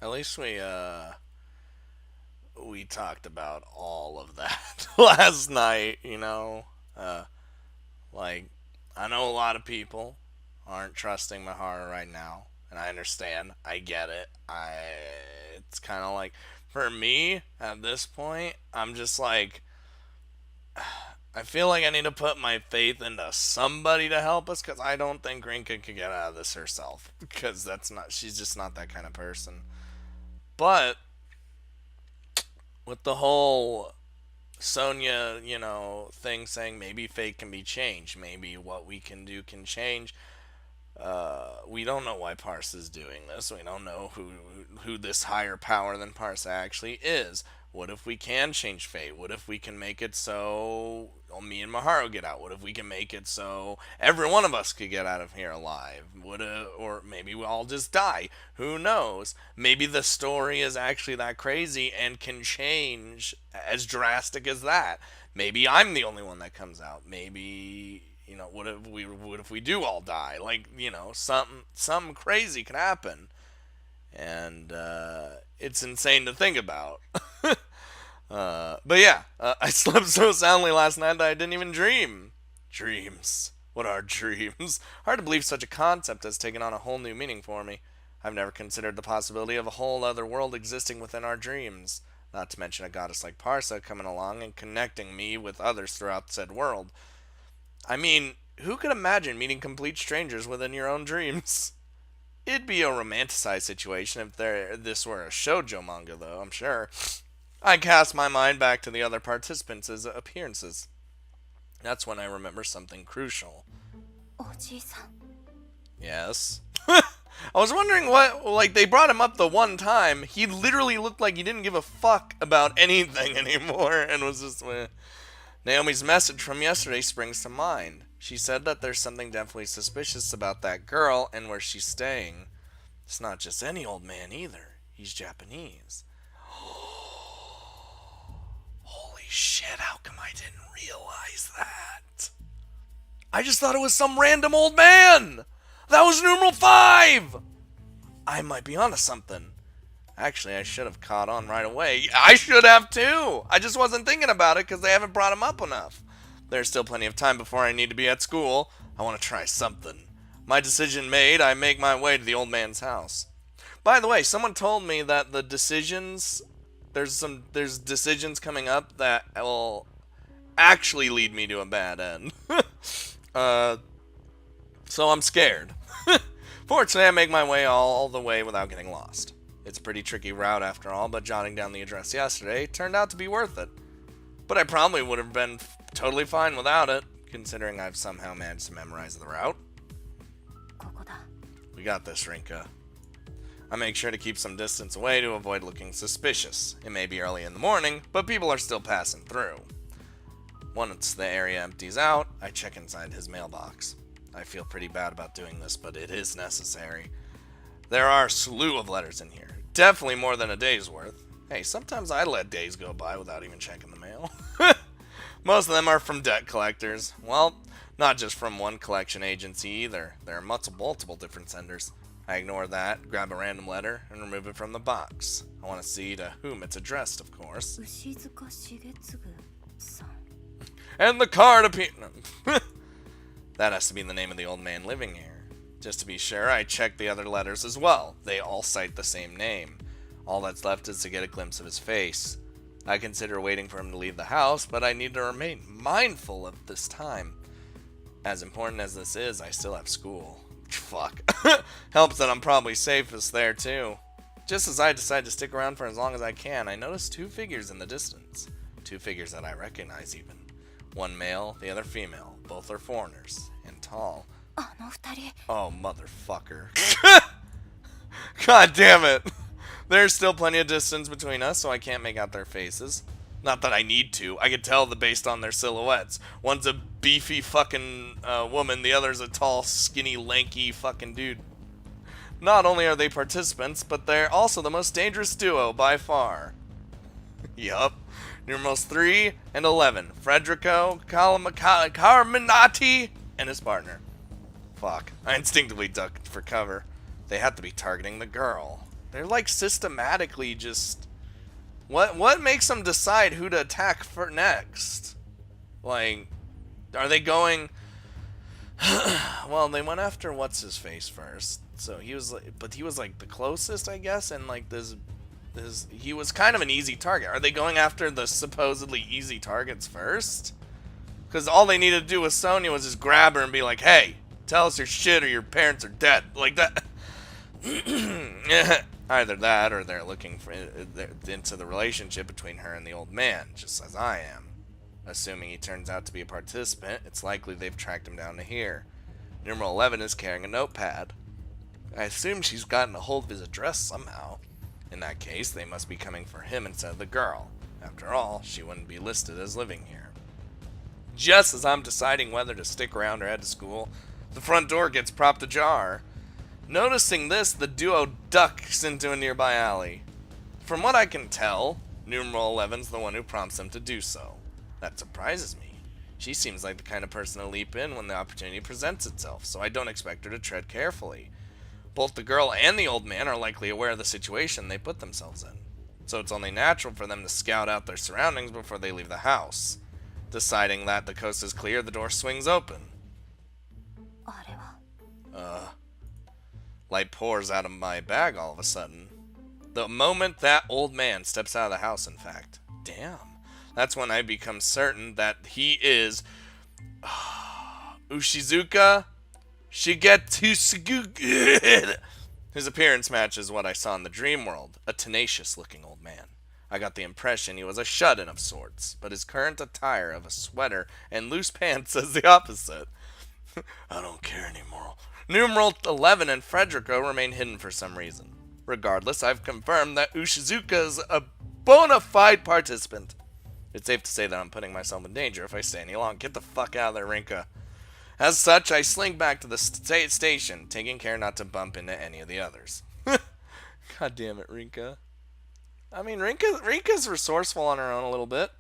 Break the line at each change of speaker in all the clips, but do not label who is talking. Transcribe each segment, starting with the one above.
At least we talked about all of that last night, you know? Uh, like, I know a lot of people aren't trusting Mahara right now, and I understand. I get it. It's kind of like, for me, at this point, I'm just like, I feel like I need to put my faith into somebody to help us because I don't think Rinka could get out of this herself because she's just not that kind of person. But with the whole Sonya, thing saying maybe fate can be changed, maybe what we can do can change. We don't know why Parsa is doing this. We don't know who this higher power than Parsa actually is. What if we can change fate? What if we can make it so me and Maharu get out? What if we can make it so every one of us could get out of here alive? Or maybe we all just die. Who knows? Maybe the story is actually that crazy and can change as drastic as that. Maybe I'm the only one that comes out. Maybe what if we do all die? Like, something crazy could happen, and it's insane to think about. But yeah, I slept so soundly last night that I didn't even dream. Dreams. What are dreams? Hard to believe such a concept has taken on a whole new meaning for me. I've never considered the possibility of a whole other world existing within our dreams. Not to mention a goddess like Parsa coming along and connecting me with others throughout said world. I mean, who could imagine meeting complete strangers within your own dreams? It'd be a romanticized situation if this were a shoujo manga, though, I'm sure. I cast my mind back to the other participants' appearances. That's when I remember something crucial.
おじいさん。
Yes. I was wondering like, they brought him up the one time. He literally looked like he didn't give a fuck about anything anymore and was just, Naomi's message from yesterday springs to mind. She said that there's something definitely suspicious about that girl and where she's staying. It's not just any old man either. He's Japanese. Holy shit, how come I didn't realize that? I just thought it was some random old man! That was numeral 5! I might be onto something. Actually, I should have caught on right away. I should have too! I just wasn't thinking about it because they haven't brought him up enough. There's still plenty of time before I need to be at school. I want to try something. My decision made, I make my way to the old man's house. By the way, someone told me that the decisions... There's decisions coming up that will actually lead me to a bad end. So I'm scared. Fortunately, I make my way all the way without getting lost. It's a pretty tricky route after all, but jotting down the address yesterday turned out to be worth it. But I probably would have been totally fine without it, considering I've somehow managed to memorize the route.
ここだ。
We got this, Rinka. I make sure to keep some distance away to avoid looking suspicious. It may be early in the morning, but people are still passing through. Once the area empties out, I check inside his mailbox. I feel pretty bad about doing this, but it is necessary. There are a slew of letters in here. Definitely more than a day's worth. Hey, sometimes I let days go by without even checking the mail. Most of them are from debt collectors. Well, not just from one collection agency either. There are multiple different senders. I ignore that, grab a random letter, and remove it from the box. I want to see to whom it's addressed, of course.
牛塚茂次さん。
And the card appears. That has to be the name of the old man living here. Just to be sure, I check the other letters as well. They all cite the same name. All that's left is to get a glimpse of his face. I consider waiting for him to leave the house, but I need to remain mindful of this time. As important as this is, I still have school. Fuck. Helps that I'm probably safest there, too. Just as I decide to stick around for as long as I can, I notice 2 figures in the distance. 2 figures that I recognize, even. One male, the other female. Both are foreigners, and tall.
あの二人。
Oh, motherfucker. God damn it. There's still plenty of distance between us, so I can't make out their faces. Not that I need to. I can tell based on their silhouettes. One's a beefy fucking woman, the other's a tall, skinny, lanky fucking dude. Not only are they participants, but they're also the most dangerous duo by far. Yup. Numerals 3 and 11. Frederico Carminati and his partner. Fuck. I instinctively ducked for cover. They have to be targeting the girl. They're like systematically just... What makes them decide who to attack for next? Like, are they going... Well, they went after what's-his-face first. So he was like... But he was like the closest, I guess, and like this... He was kind of an easy target. Are they going after the supposedly easy targets first? Because all they needed to do with Sonya was just grab her and be like, hey, tell us your shit or your parents are dead. Like that. Either that or they're looking for into the relationship between her and the old man, just as I am. Assuming he turns out to be a participant, it's likely they've tracked him down to here. Numeral 11 is carrying a notepad. I assume she's gotten a hold of his address somehow. In that case, they must be coming for him instead of the girl. After all, she wouldn't be listed as living here. Just as I'm deciding whether to stick around or head to school, the front door gets propped ajar. Noticing this, the duo ducks into a nearby alley. From what I can tell, Numeral 11's the one who prompts them to do so. That surprises me. She seems like the kind of person to leap in when the opportunity presents itself, so I don't expect her to tread carefully. Both the girl and the old man are likely aware of the situation they put themselves in, so it's only natural for them to scout out their surroundings before they leave the house. Deciding that the coast is clear, the door swings open. Light pours out of my bag all of a sudden. The moment that old man steps out of the house, in fact. Damn. That's when I become certain that he is Ushizuka Shigetsugu. His appearance matches what I saw in the dream world, a tenacious-looking old man. I got the impression he was a shut-in of sorts, but his current attire of a sweater and loose pants says the opposite. I don't care anymore. Numeral 11 and Frederico remain hidden for some reason. Regardless, I've confirmed that Ushizuka is a bona fide participant. It's safe to say that I'm putting myself in danger if I stay any longer. Get the fuck out of there, Rinka. As such, I slink back to the station, taking care not to bump into any of the others. God damn it, Rinka. I mean, Rinka's resourceful on her own a little bit.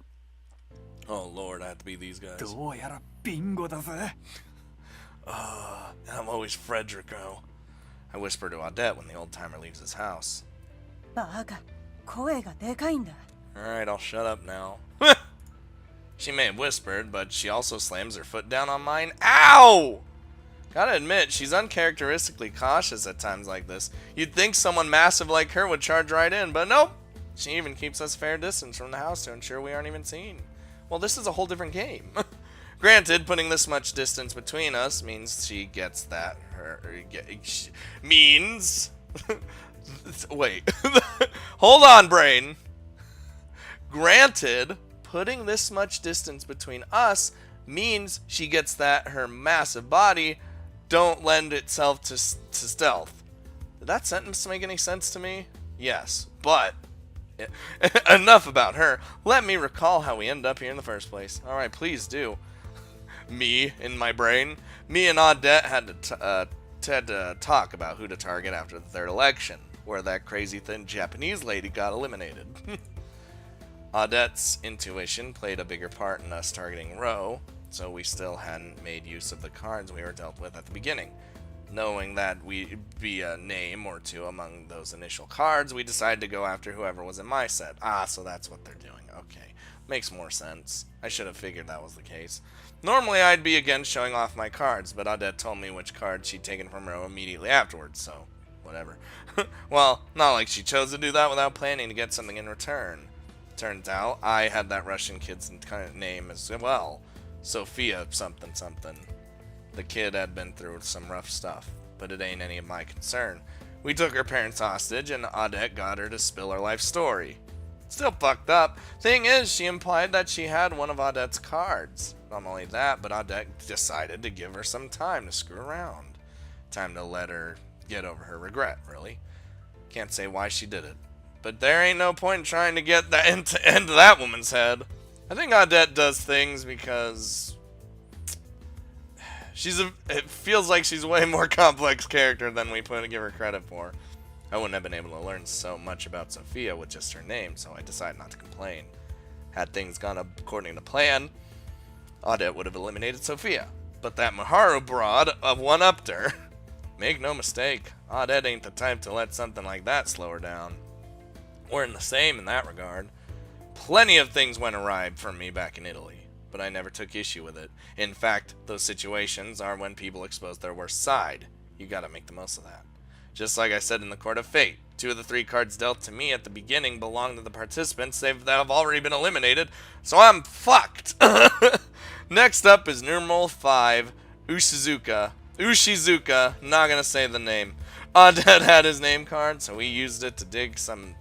Oh lord, I have to be these guys. And I'm always Frederico. I whisper to Odette when the old timer leaves his house. Alright, I'll shut up now. She may have whispered, but she also slams her foot down on mine. Ow! Gotta admit, she's uncharacteristically cautious at times like this. You'd think someone massive like her would charge right in, but nope. She even keeps us a fair distance from the house to ensure we aren't even seen. Well, this is a whole different game. Granted, putting this much distance between us means she gets that. Means... Wait. Hold on, brain. Granted, putting this much distance between us means she gets that her massive body don't lend itself to stealth. Did that sentence make any sense to me? Yes, but enough about her. Let me recall how we ended up here in the first place. Alright, please do. Me, in my brain. Me and Odette had to talk about who to target after the third election, where that crazy thin Japanese lady got eliminated. Odette's intuition played a bigger part in us targeting Ro, so we still hadn't made use of the cards we were dealt with at the beginning. Knowing that we'd be a name or two among those initial cards, we decided to go after whoever was in my set. Ah, so that's what they're doing. Okay. Makes more sense. I should have figured that was the case. Normally I'd be against showing off my cards, but Odette told me which card she'd taken from Ro immediately afterwards, so whatever. Well, not like she chose to do that without planning to get something in return. Turns out I had that Russian kid's kind of name as well. Sophia something something. The kid had been through some rough stuff, but it ain't any of my concern. We took her parents hostage, and Odette got her to spill her life story. Still fucked up. Thing is, she implied that she had one of Odette's cards. Not only that, but Odette decided to give her some time to screw around. Time to let her get over her regret, really. Can't say why she did it. But there ain't no point in trying to get that into that woman's head. I think Odette does things because it feels like she's a way more complex character than we give her credit for. I wouldn't have been able to learn so much about Sophia with just her name, so I decided not to complain. Had things gone according to plan, Odette would have eliminated Sophia. But that Maharu broad one-upped her. Make no mistake, Audette ain't the type to let something like that slow her down. We're in the same in that regard. Plenty of things went awry for me back in Italy, but I never took issue with it. In fact, those situations are when people expose their worst side. You gotta make the most of that. Just like I said in the Court of Fate, 2 of the 3 cards dealt to me at the beginning belong to the participants that have already been eliminated, so I'm fucked. Next up is numeral 5, Ushizuka, not gonna say the name. Undead had his name card, so we used it to dig some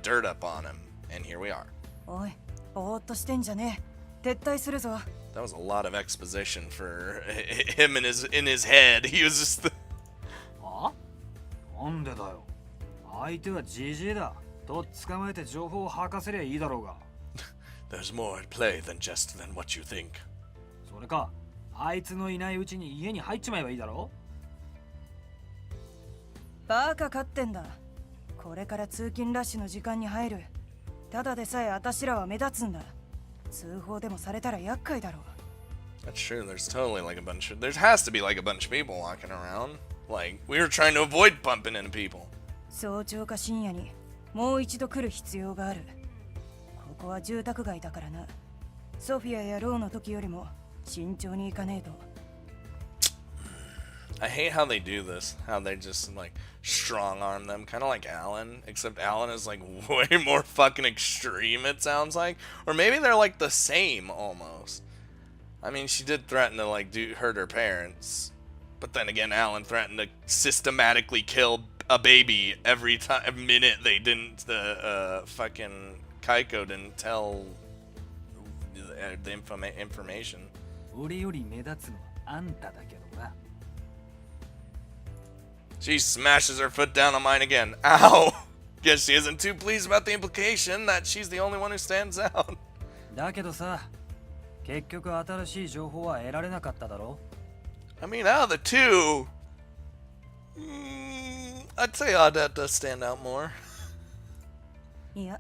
dirt up on him, and here we are.
おい、ぼーっとしてんじゃねえ。撤退するぞ。
That was a lot of exposition for him in his head. He was just.
あ？なんでだよ。相手はジジイだ。と捕まえて情報を吐かせりゃいいだろうが。
There's more at play than just than what you think.
それか、あいつのいないうちに家に入っちまえばいいだろ。
バカかってんだ。これから通勤ラッシュの時間に入る。ただでさえ私らは目立つんだ。通報でもされたら厄介だろう。
That's true. There's totally like a bunch of. There has to be like a bunch of people walking around. Like we were trying to avoid bumping into people.
早朝か深夜にもう一度来る必要がある。ここは住宅街だからな。ソフィアやローの時よりも慎重に行かねえと。
I hate how they do this. How they just like strong arm them, kind of like Alan. Except Alan is like way more fucking extreme. It sounds like, or maybe they're like the same almost. I mean, she did threaten to like hurt her parents, but then again, Alan threatened to systematically kill a baby every minute they didn't. The fucking Kaiko didn't tell the information.
俺より目立つのはあんただけどな。
She smashes her foot down on mine again. Ow! Guess she isn't too pleased about the implication that she's the only one who stands out.
だけどさ、結局新しい情報は得られなかっただろ。
I mean, out of the two, I'd say Audette does stand out more.
いや、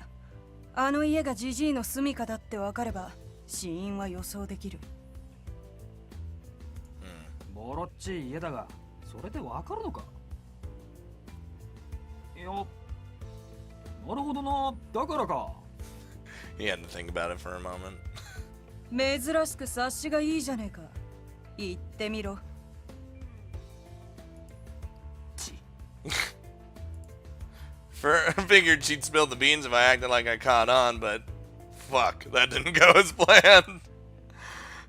あの家がジジイの住処だってわかれば死因は予想できる。
ボロっちい家だが、それでわかるのか。いや、なるほどな、だからか。
He had to think about it for a moment.
珍しく察しがいいじゃねえか。言ってみろ。
Figured she'd spill the beans if I acted like I caught on, but fuck, that didn't go as planned.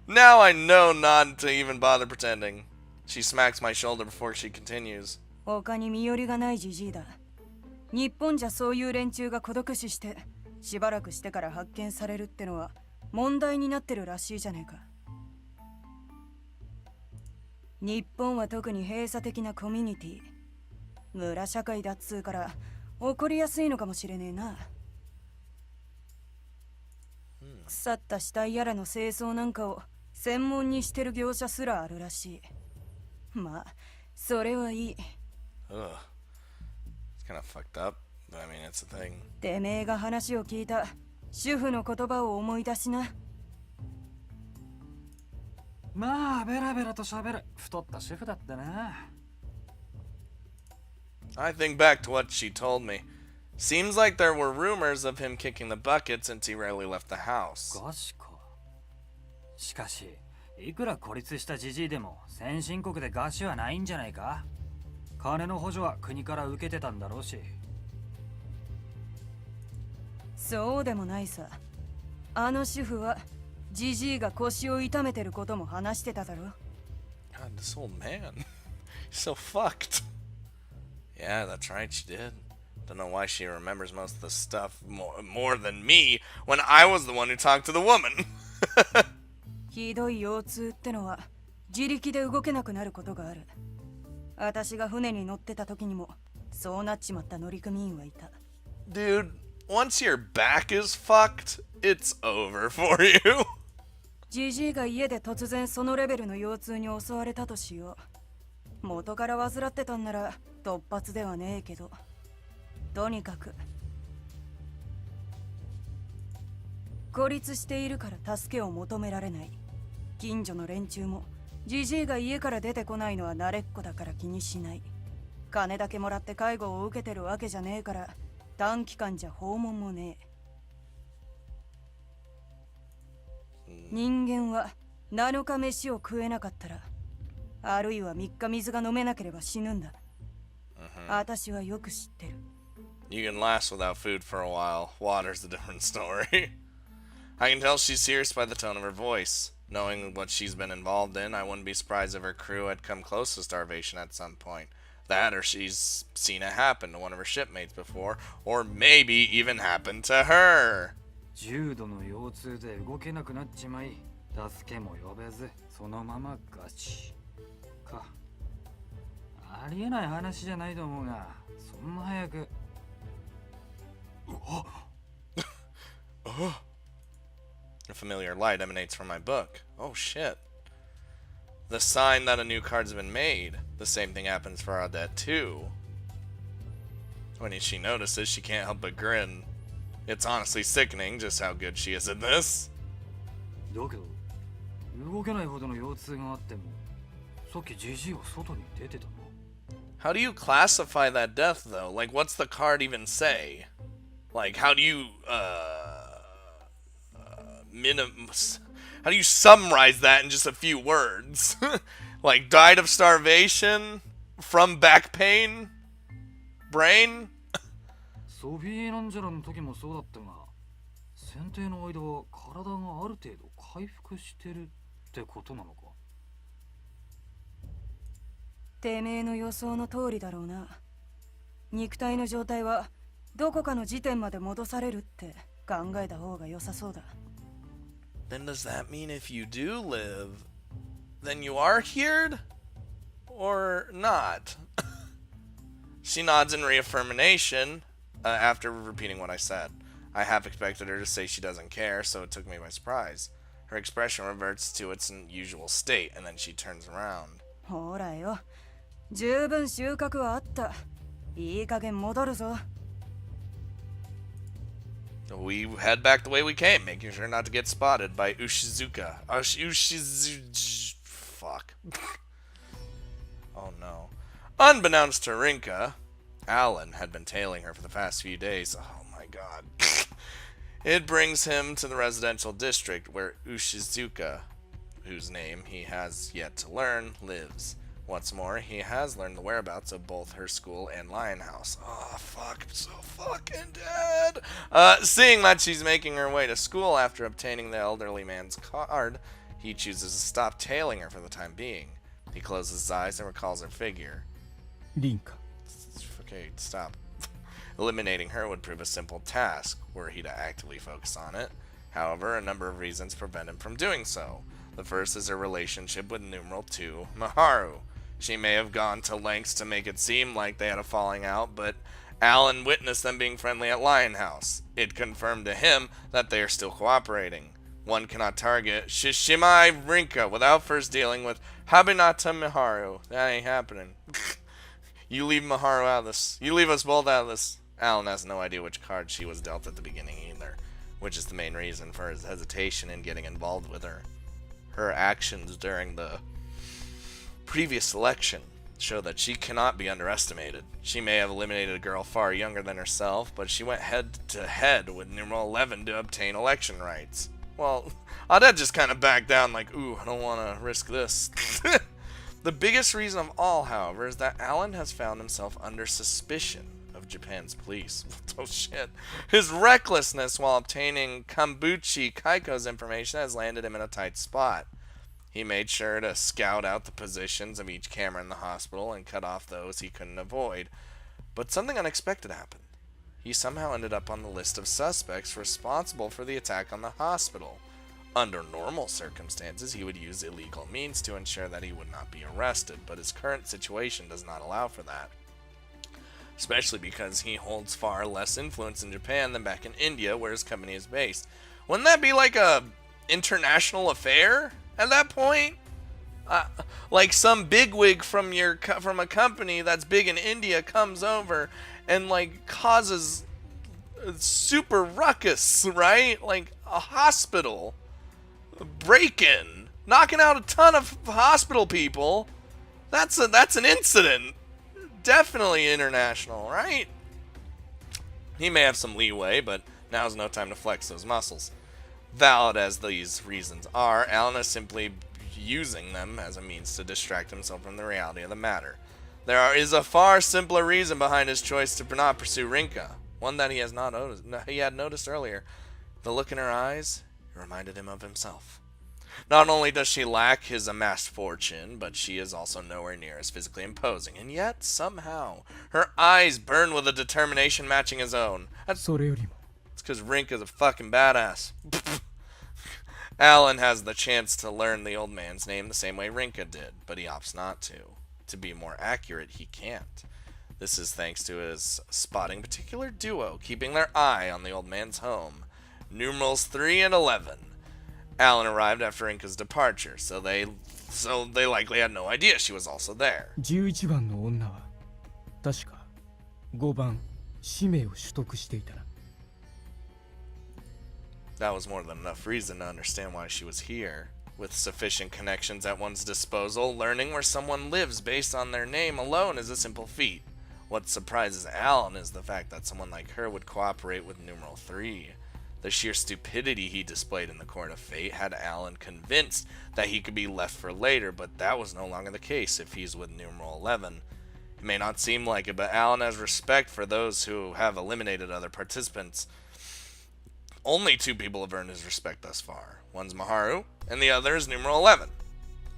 Now I know not to even bother pretending. She smacks my shoulder before she continues.
他に身寄りがないジジイだ。日本じゃそういう連中が孤独死してしばらくしてから発見されるってのは問題になってるらしいじゃねえか。日本は特に閉鎖的なコミュニティ、村社会だっつうから起こりやすいのかもしれねえな。腐った死体やらの清掃なんかを専門にしてる業者すらあるらしい。まあそれはいい。
Ugh. It's kind of fucked up, but I mean, it's a thing.
てめえが話を聞いた主婦の言葉を思い出しな。
まあ、ベラベラと喋る太った主婦だったな。
I think back to what she told me. Seems like there were rumors of him kicking the bucket since he rarely left the house.
ガシか。しかし、いくら孤立したジジイでも先進国でガシはないんじゃないか。金の補助は国から受けてたんだろうし。
そうでもないさ。あの主婦はジジイが腰を痛めてることも話してただろ。
God, this old man. He's so fucked. Yeah, that's right, she did. Don't know why she remembers most of the stuff more than me when I was the one who talked to the woman.
ひどい腰痛ってのは自力で動けなくなることがある。私が船に乗ってた時にもそうなっちまった乗組員はいた。
Dude, once your back is fucked, it's over for you.
ジジイが家で突然そのレベルの腰痛に襲われたとしよう。元から患ってたんなら突発ではねえけど、とにかく孤立しているから助けを求められない。近所の連中もジジイが家から出てこないのは慣れっこだから気にしない。金だけもらって介護を受けてるわけじゃねえから、短期間じゃ訪問もねえ。人間は7日飯を食えなかったら、あるいは3日水が飲めなければ死ぬんだ。私はよく知ってる。
You can last without food for a while. Water's a different story. I can tell she's serious by the tone of her voice. Knowing what she's been involved in, I wouldn't be surprised if her crew had come close to starvation at some point. That, or she's seen it happen to one of her shipmates before, or maybe even happened to her.
重度の腰痛で動けなくなっちまい、助けも呼べず、そのままガチか。ありえない話じゃないと思うが、そんな早く。
A familiar light emanates from my book. Oh shit. The sign that a new card's been made. The same thing happens for Audette too. When she notices, she can't help but grin. It's honestly sickening just how good she is at this.
だけど、動けないほどの腰痛があっても、さっきジジイは外に出てたな。
How do you classify that death though? Like, what's the card even say? Like, how do you, how do you summarize that in just a few words? Like, died of starvation? From back pain? Brain?
ソフィー・ランジェラの時もそうだったが、選定の間は体がある程度回復してるってことなのか。
てめえの予想の通りだろうな。肉体の状態はどこかの時点まで戻されるって考えた方が良さそうだ。
Then does that mean if you do live, then you are cured? Or not? She nods in reaffirmation after repeating what I said. I half expected her to say she doesn't care, so it took me by surprise. Her expression reverts to its usual state, and then she turns around.
ほらよ、十分収穫はあった。いい加減戻るぞ。
We head back the way we came, making sure not to get spotted by Ushizuka. Fuck. Oh no. Unbeknownst to Rinka, Alan had been tailing her for the past few days. Oh my god. It brings him to the residential district where Ushizuka, whose name he has yet to learn, lives. What's more, he has learned the whereabouts of both her school and Lion House. Oh, fuck, I'm so fucking dead. Seeing that she's making her way to school after obtaining the elderly man's card, he chooses to stop tailing her for the time being. He closes his eyes and recalls her figure.
Rinka.
Okay, stop. Eliminating her would prove a simple task, were he to actively focus on it. However, a number of reasons prevent him from doing so. The first is her relationship with numeral 2, Maharu. She may have gone to lengths to make it seem like they had a falling out, but Alan witnessed them being friendly at Lion House. It confirmed to him that they are still cooperating. One cannot target Shishimai Rinka without first dealing with Habinata Miharu. That ain't happening. You leave Miharu out of this. You leave us both out of this. Alan has no idea which card she was dealt at the beginning either, which is the main reason for his hesitation in getting involved with her. Her actions during the previous selection show that she cannot be underestimated. She may have eliminated a girl far younger than herself, but she went head to head with numeral 11 to obtain election rights. Well, Audette just kind of backed down like, ooh, I don't want to risk this. The biggest reason of all, however, is that Alan has found himself under suspicion of Japan's police. Oh shit. His recklessness while obtaining Kambuchi Kaiko's information has landed him in a tight spot. He made sure to scout out the positions of each camera in the hospital and cut off those he couldn't avoid. But something unexpected happened. He somehow ended up on the list of suspects responsible for the attack on the hospital. Under normal circumstances, he would use illegal means to ensure that he would not be arrested, but his current situation does not allow for that. Especially because he holds far less influence in Japan than back in India, where his company is based. Wouldn't that be like a international affair at that point? Like some bigwig from a company that's big in India comes over and like causes a super ruckus, right? Like a hospital break-in. knocking out a ton of hospital people. That's an incident. Definitely international, right? He may have some leeway, but now's no time to flex those muscles. Valid as these reasons are, Alan is simply using them as a means to distract himself from the reality of the matter. Is a far simpler reason behind his choice to not pursue Rinka, one that he had noticed earlier. The look in her eyes reminded him of himself. Not only does she lack his amassed fortune, but she is also nowhere near as physically imposing, and yet, somehow, her eyes burn with a determination matching his own. It's because Rinka's a fucking badass. Alan has the chance to learn the old man's name the same way Rinka did, but he opts not to. To be more accurate, he can't. This is thanks to his spotting particular duo, keeping their eye on the old man's home. Numerals 3 and 11. Alan arrived after Rinka's departure, so they likely had no idea she was also there.
11番の女は確か5番氏名を取得していたな。
That was more than enough reason to understand why she was here. With sufficient connections at one's disposal, learning where someone lives based on their name alone is a simple feat. What surprises Alan is the fact that someone like her would cooperate with numeral 3. The sheer stupidity he displayed in the Court of Fate had Alan convinced that he could be left for later, but that was no longer the case if he's with numeral 11. It may not seem like it, but Alan has respect for those who have eliminated other participants. Only 2 people have earned his respect thus far. One's Maharu, and the other is numeral 11.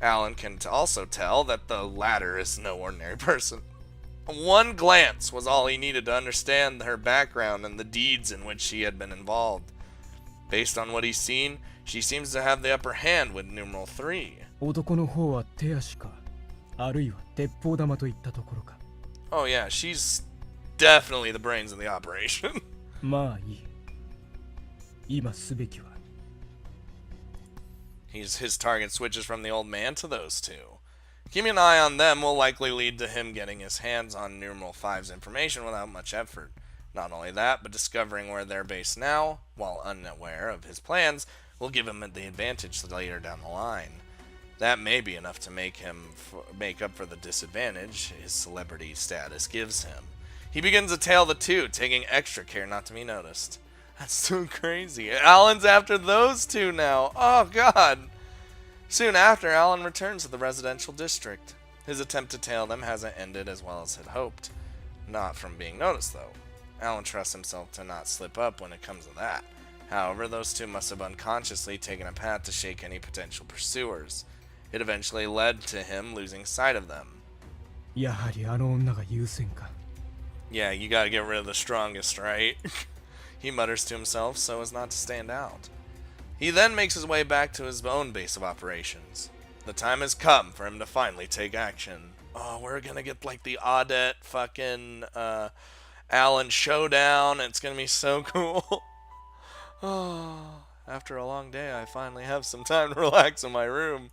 Alan can also tell that the latter is no ordinary person. One glance was all he needed to understand her background and the deeds in which she had been involved. Based on what he's seen, she seems to have the upper hand with numeral 3.
男の方は手足か、あるいは鉄砲玉といったところか。
Oh yeah, she's definitely the brains of the operation.
まあいい。今すべきは。
His target switches from the old man to those 2. Keeping an eye on them will likely lead to him getting his hands on numeral 5's information without much effort. Not only that, but discovering where they're based now, while unaware of his plans, will give him the advantage later down the line. That may be enough to make up for the disadvantage his celebrity status gives him. He begins to tail the 2, taking extra care not to be noticed. That's so crazy. Alan's after those 2 now. Oh, God. Soon after, Alan returns to the residential district. His attempt to tail them hasn't ended as well as had hoped. Not from being noticed, though. Alan trusts himself to not slip up when it comes to that. However, those 2 must have unconsciously taken a path to shake any potential pursuers. It eventually led to him losing sight of them.
やはりあの女が優先か。
Yeah, you gotta get rid of the strongest, right? He mutters to himself so as not to stand out. He then makes his way back to his own base of operations. The time has come for him to finally take action. Oh, we're gonna get like the Audette fucking Alan showdown. It's gonna be so cool. Oh, after a long day, I finally have some time to relax in my room.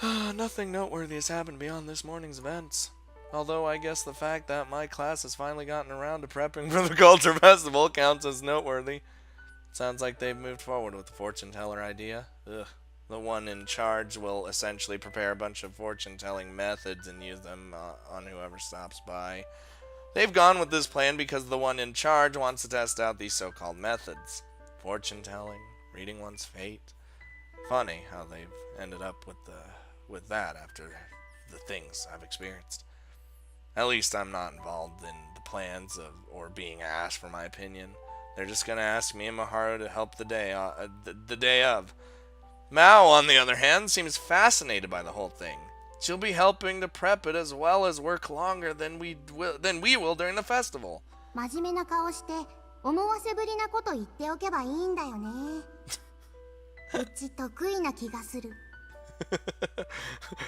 Nothing noteworthy has happened beyond this morning's events. Although I guess the fact that my class has finally gotten around to prepping for the Culture Festival counts as noteworthy. Sounds like they've moved forward with the fortune teller idea. Ugh. The one in charge will essentially prepare a bunch of fortune telling methods and use them on whoever stops by. They've gone with this plan because the one in charge wants to test out these so-called methods. Fortune telling, reading one's fate. Funny how they've ended up with that after the things I've experienced. At least I'm not involved in the plans or being asked for my opinion. They're just gonna ask me and Maharu to help the day of. Mao, on the other hand, seems fascinated by the whole thing. She'll be helping to prep it as well as work longer than we will during the festival.
真面目な顔して思わせぶりなこと言っておけばいいんだよね。うち得意な気がする。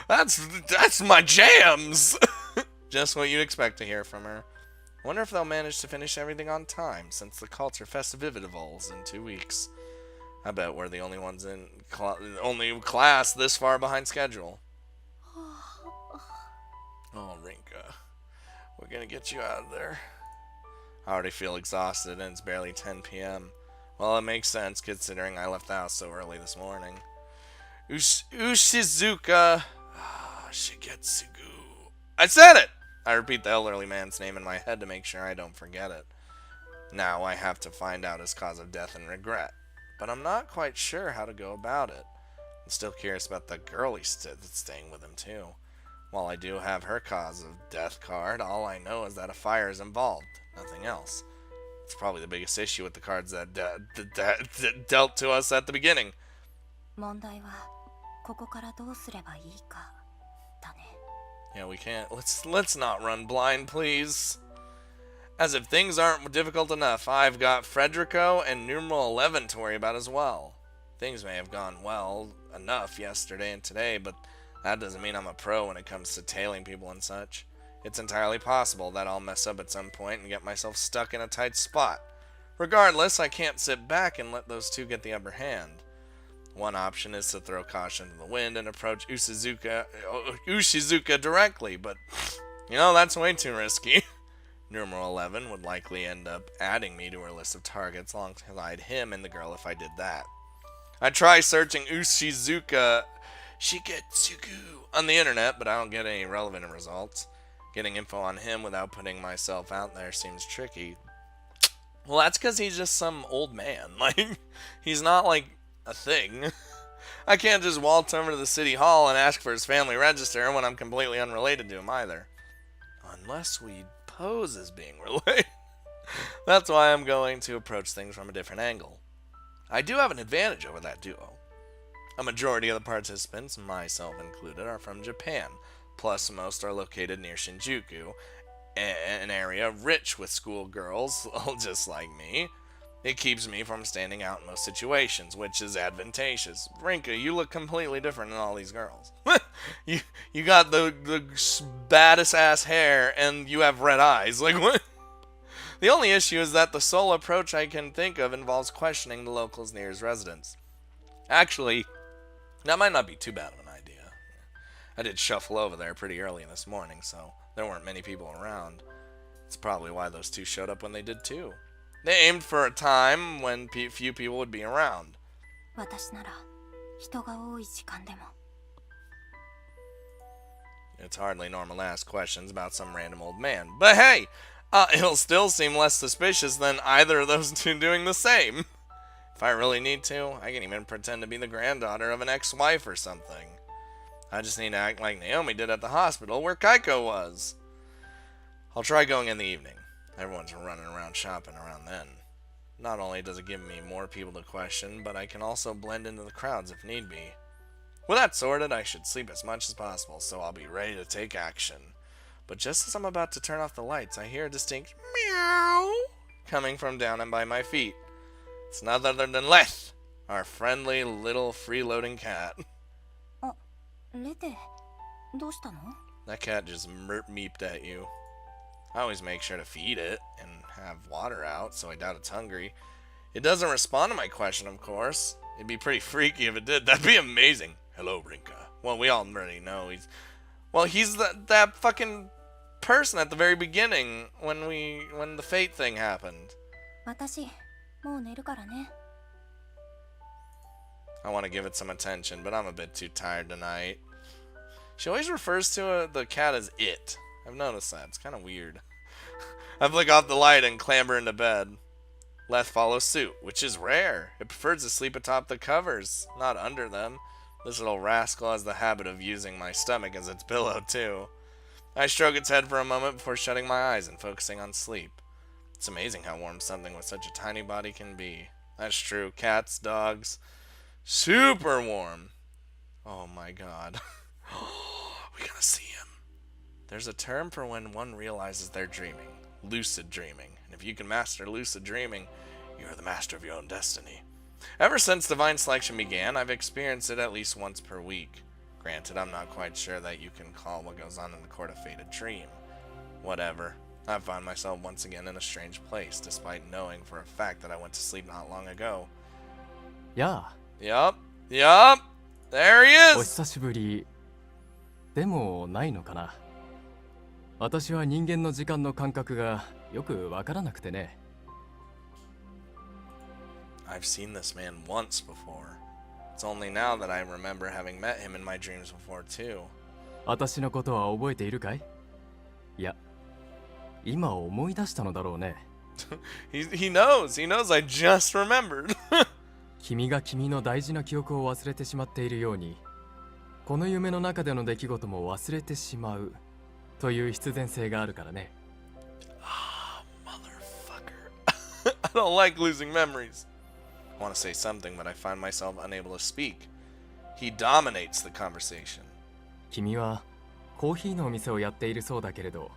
That's my jams. Just what you'd expect to hear from her. Wonder if they'll manage to finish everything on time since the Culture Festivival's in 2 weeks. I bet we're the only ones in only class this far behind schedule. Oh, Rinka. We're gonna get you out of there. I already feel exhausted and it's barely 10 p.m. Well, it makes sense considering I left the house so early this morning. Ushizuka Shigetsugu. I said it! I repeat the elderly man's name in my head to make sure I don't forget it. Now I have to find out his cause of death and regret, but I'm not quite sure how to go about it. I'm still curious about the girl that's staying with him too. While I do have her cause of death card, all I know is that a fire is involved, nothing else. It's probably the biggest issue with the cards that dealt to us at the beginning.
問題はここからどうすればいいかだね。
Yeah, we can't. Let's not run blind, please. As if things aren't difficult enough, I've got Frederico and numeral 11 to worry about as well. Things may have gone well enough yesterday and today, but that doesn't mean I'm a pro when it comes to tailing people and such. It's entirely possible that I'll mess up at some point and get myself stuck in a tight spot. Regardless, I can't sit back and let those two get the upper hand. One option is to throw caution to the wind and approach Ushizuka directly, but, you know, that's way too risky. Numeral 11 would likely end up adding me to her list of targets alongside him and the girl if I did that. I try searching Ushizuka Shigetsugu on the internet, but I don't get any relevant results. Getting info on him without putting myself out there seems tricky. Well, that's because he's just some old man. Like, he's not like a thing. I can't just waltz over to the city hall and ask for his family register when I'm completely unrelated to him either. Unless we pose as being related. That's why I'm going to approach things from a different angle. I do have an advantage over that duo. A majority of the participants, myself included, are from Japan, plus most are located near Shinjuku, an area rich with schoolgirls, just like me. It keeps me from standing out in most situations, which is advantageous. Rinka, you look completely different than all these girls. you got the baddest ass hair, and you have red eyes. Like, what? The only issue is that the sole approach I can think of involves questioning the locals near his residence. Actually, that might not be too bad of an idea. I did shuffle over there pretty early this morning, so there weren't many people around. It's probably why those two showed up when they did too. They aimed for a time when few people would be around.
私なら人が多い時間でも。
It's hardly normal to ask questions about some random old man. But hey, it'll still seem less suspicious than either of those two doing the same. If I really need to, I can even pretend to be the granddaughter of an ex-wife or something. I just need to act like Naomi did at the hospital where Kaiko was. I'll try going in the evening. Everyone's running around shopping around then. Not only does it give me more people to question, but I can also blend into the crowds if need be. With that sorted, I should sleep as much as possible, so I'll be ready to take action. But just as I'm about to turn off the lights, I hear a distinct meow coming from down and by my feet. It's none other than Leth, our friendly little freeloading cat.
あ、レテ、どうしたの？
That cat just meeped at you. I always make sure to feed it and have water out, so I doubt it's hungry. It doesn't respond to my question, of course. It'd be pretty freaky if it did. That'd be amazing. Hello, Rinka. Well, we all already know he's that fucking person at the very beginning when the fate thing happened.
私、もう寝るからね。
I want to give it some attention, but I'm a bit too tired tonight. She always refers to the cat as it. I've noticed that. It's kind of weird. I flick off the light and clamber into bed. Leth follows suit, which is rare. It prefers to sleep atop the covers, not under them. This little rascal has the habit of using my stomach as its pillow, too. I stroke its head for a moment before shutting my eyes and focusing on sleep. It's amazing how warm something with such a tiny body can be. That's true. Cats, dogs, super warm. Oh my god. We gotta see him. There's a term for when one realizes they're dreaming. Lucid dreaming. And if you can master lucid dreaming, you are the master of your own destiny. Ever since Divine Selection began, I've experienced it at least once per week. Granted, I'm not quite sure that you can call what goes on in the Court of Fate a dream. Whatever. I find myself once again in a strange place, despite knowing for a fact that I went to sleep not long ago.
や
Yup. There he
あ、お
is!
久しぶりでもないのかな。私は人間の時間の感覚がよくわからなくてね。
I've seen this man once before. It's only now that I remember having met him in my dreams before, too.
私のことは覚えているかい？いや、今思い出したのだろうね。
He knows. He knows I just remembered.
君が君の大事な記憶を忘れてしまっているように、この夢の中での出来事も忘れてしまうという必然性があるからね。
Ah, motherfucker. I don't like losing memories. I want to say something, but I find myself unable to speak. He dominates the conversation.
君はコーヒーのお店をやっているそうだけれど、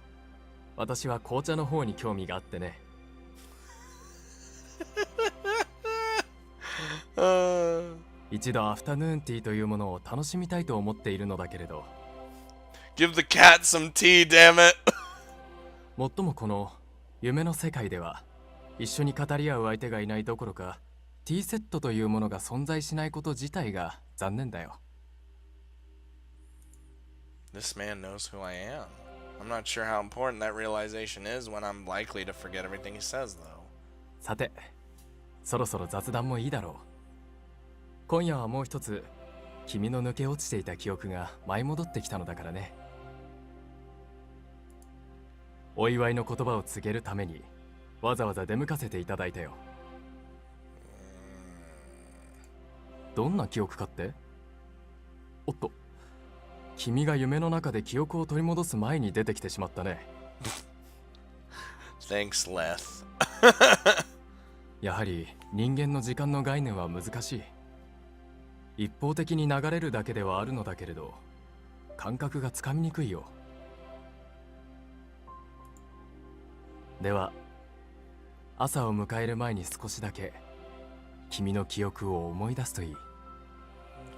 私は紅茶の方に興味があってね。一度アフタヌーンティーというものを楽しみたいと思っているのだけれど。
Give the cat some tea, damn it.
もっともこの夢の世界では一緒に語り合う相手がいないどころか、ティーセットというものが存在しないこと自体が残念だよ。
This man knows who I am. I'm not sure how important that realization is when I'm likely to forget everything he says, though.
さて、そろそろ雑談もいいだろう。今夜はもう一つ、君の抜け落ちていた記憶が舞い戻ってきたのだからね。お祝いの言葉を告げるために、わざわざ出向かせていただいたよ。どんな記憶かって？おっと、君が夢の中で記憶を取り戻す前に出てきてしまったね。
Thanks, Leth.
やはり人間の時間の概念は難しい。一方的に流れるだけではあるのだけれど、感覚がつかみにくいよ。では、朝を迎える前に少しだけ君の記憶を思い出すといい。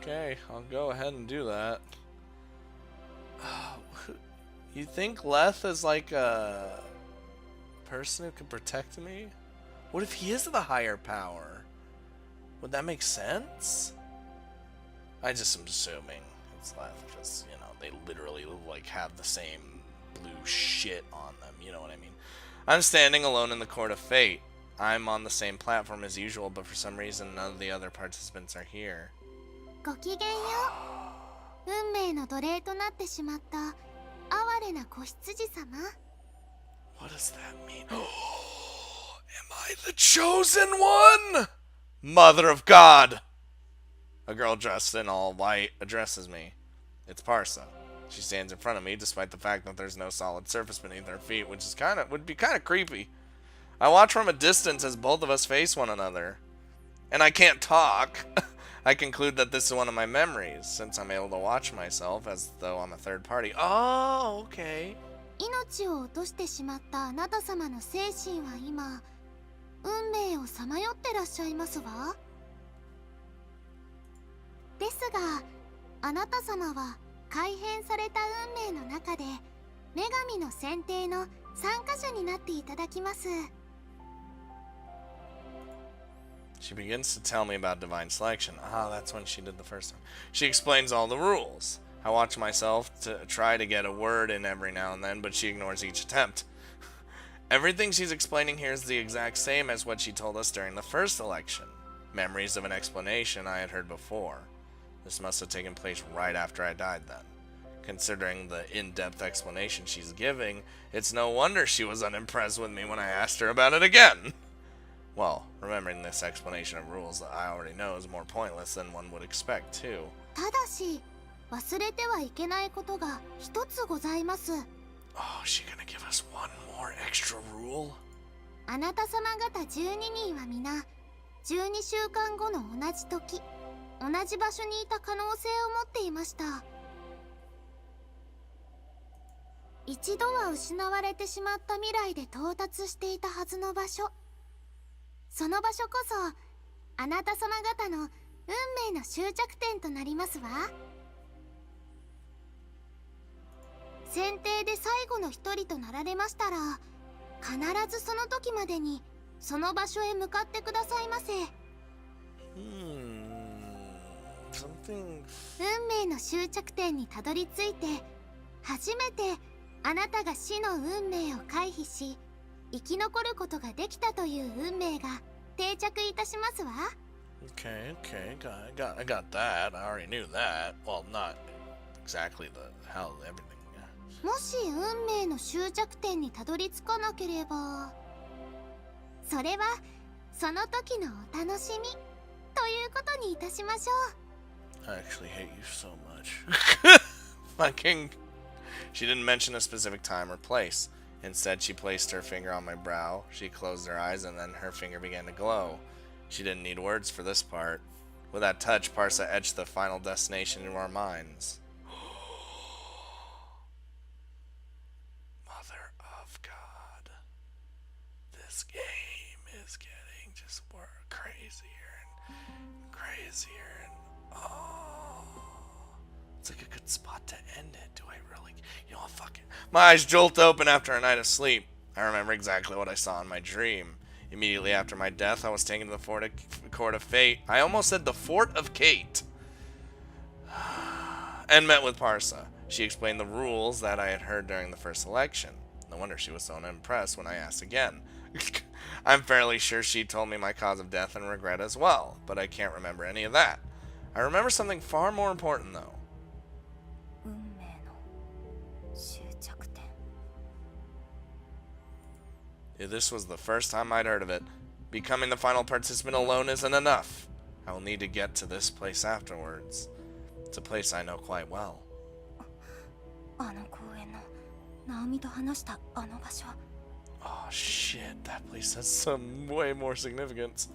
Okay, I'll go ahead and do that. You think Leth is like a person who could protect me? What if he is the higher power? Would that make sense? I just am assuming it's Leth because, you know, they literally like have the same blue shit on them, you know what I mean? I'm standing alone in the court of fate. I'm on the same platform as usual, but for some reason none of the other participants are here.
ごきげんよう。運命の奴隷となってしまった哀れな子羊様。
What does that mean? Am I the chosen one? Mother of God! A girl dressed in all white addresses me. It's Parsa. She stands in front of me despite the fact that there's no solid surface beneath her feet, which is would be kind of creepy. I watch from a distance as both of us face one another. And I can't talk. I conclude that this is one of my memories, since I'm able to watch myself as though I'm a third party. Oh, okay.
命を落としてしまったあなた様の精神は今、運命をさまよってらっしゃいますわ。ですが、あなた様は改変された運命の中で女神の選定の参加者になっていただきます。
She begins to tell me about divine selection. Ah, that's when she did the first time. She explains all the rules. I watch myself to try to get a word in every now and then, but she ignores each attempt. Everything she's explaining here is the exact same as what she told us during the first election. Memories of an explanation I had heard before. This must have taken place right after I died then. Considering the in-depth explanation she's giving, it's no wonder she was unimpressed with me when I asked her about it again. Well, remembering this explanation of rules that I already know is more pointless than one would expect, too.
ただし、忘れてはいけないことが一つございます。
Oh, is she gonna give us one more extra rule?
あなた様方12人は皆、12週間後の同じ時、同じ場所にいた可能性を持っていました。一度は失われてしまった未来で到達していたはずの場所。その場所こそ、あなた様方の運命の終着点となりますわ。選定で最後の一人となられましたら、必ずその時までにその場所へ向かってくださいませ。
Something...
運命の終着点にたどり着いて、初めてあなたが死の運命を回避し、生き残ることができたという運命が定着いたしますわ。
Okay, I got that. I already knew that. Well, not exactly how everything.
もし運命の終着点にたどり着かなければ、それはその時のお楽しみということにいたしましょう。
I actually hate you so much. Fucking. She didn't mention a specific time or place. Instead, she placed her finger on my brow. She closed her eyes, and then her finger began to glow. She didn't need words for this part. With that touch, Parsa etched the final destination into our minds. Mother of God. This game is getting just more crazier and crazier and it's like a good spot to end it. Do I really? You know what? Fuck it. My eyes jolt open after a night of sleep. I remember exactly what I saw in my dream. Immediately after my death, I was taken to the Court of Fate. I almost said the Fort of Kate. And met with Parsa. She explained the rules that I had heard during the first election. No wonder she was so impressed when I asked again. I'm fairly sure she told me my cause of death and regret as well, but I can't remember any of that. I remember something far more important though.
運命の終着点。
This was the first time I'd heard of it. Becoming the final participant alone isn't enough. I will need to get to this place afterwards. It's a place I know quite well.
あの公園のナオミと話したあの場所。
Oh shit, that place has some way more significance.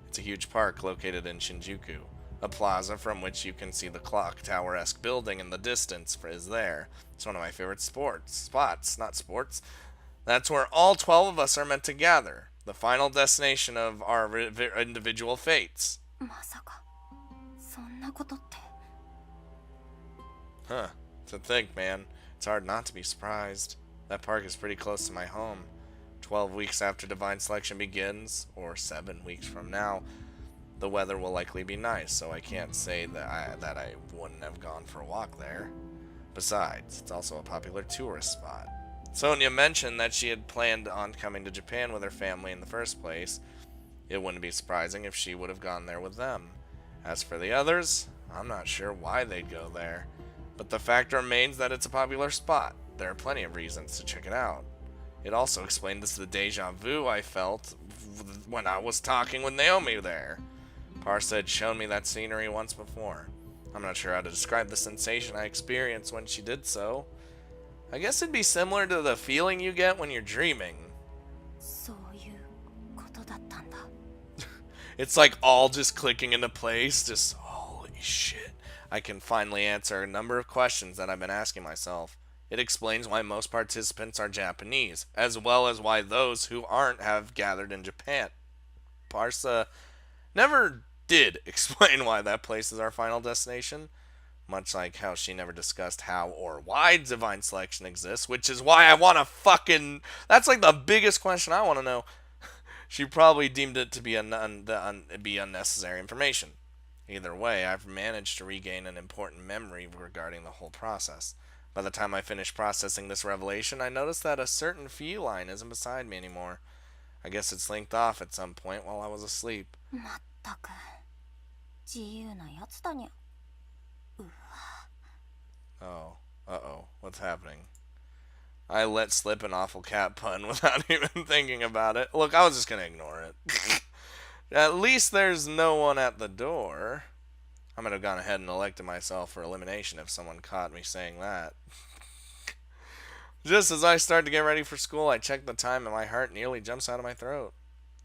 It's a huge park located in Shinjuku. A plaza from which you can see the clock tower-esque building in the distance is there. It's one of my favorite spots, not sports. That's where all 12 of us are meant to gather. The final destination of our individual fates.
まさかそんなことって。
Huh. To think, man. It's hard not to be surprised. That park is pretty close to my home. 12 weeks after Divine Selection begins, or 7 weeks from now, the weather will likely be nice, so I can't say that I wouldn't have gone for a walk there. Besides, it's also a popular tourist spot. Sonia mentioned that she had planned on coming to Japan with her family in the first place. It wouldn't be surprising if she would have gone there with them. As for the others, I'm not sure why they'd go there. But the fact remains that it's a popular spot. There are plenty of reasons to check it out. It also explained the deja vu I felt when I was talking with Naomi there. Parsa had shown me that scenery once before. I'm not sure how to describe the sensation I experienced when she did so. I guess it'd be similar to the feeling you get when you're dreaming.
そういうことだったんだ。
It's like all just clicking into place. Just, holy shit. I can finally answer a number of questions that I've been asking myself. It explains why most participants are Japanese, as well as why those who aren't have gathered in Japan. Parsa never did explain why that place is our final destination, much like how she never discussed how or why divine selection exists, which is why I want to fucking... That's like the biggest question I want to know. She probably deemed it to be unnecessary information. Either way, I've managed to regain an important memory regarding the whole process. By the time I finished processing this revelation, I noticed that a certain feline isn't beside me anymore. I guess it slinked off at some point while I was asleep.
まったく自由なやつだにゃ。
Oh, uh-oh, what's happening? I let slip an awful cat pun without even thinking about it. Look, I was just gonna ignore it. At least there's no one at the door. I might have gone ahead and elected myself for elimination if someone caught me saying that. Just as I start to get ready for school, I check the time and my heart nearly jumps out of my throat.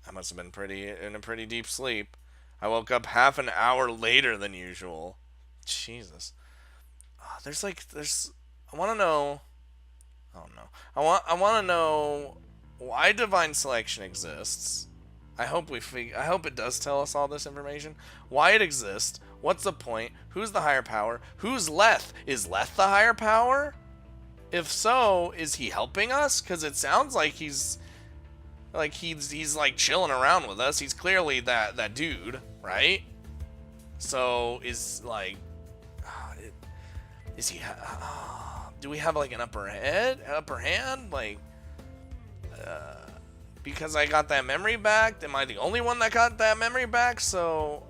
I must have been in a pretty deep sleep. I woke up half an hour later than usual. Jesus. I want to know. Oh no. I want to know why divine selection exists. I hope it does tell us all this information. Why it exists. What's the point? Who's the higher power? Who's Leth? Is Leth the higher power? If so, is he helping us? Because it sounds like he's like chilling around with us. He's clearly that dude, right? So is he? Do we have like an upper hand? Because I got that memory back. Am I the only one that got that memory back? So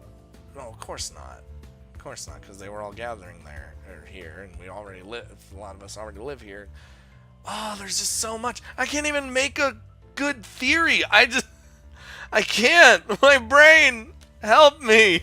No, of course not. Of course not, because they were all gathering there or here, and we already live. A lot of us already live here. Oh, there's just so much. I can't even make a good theory. I can't. My brain, help me.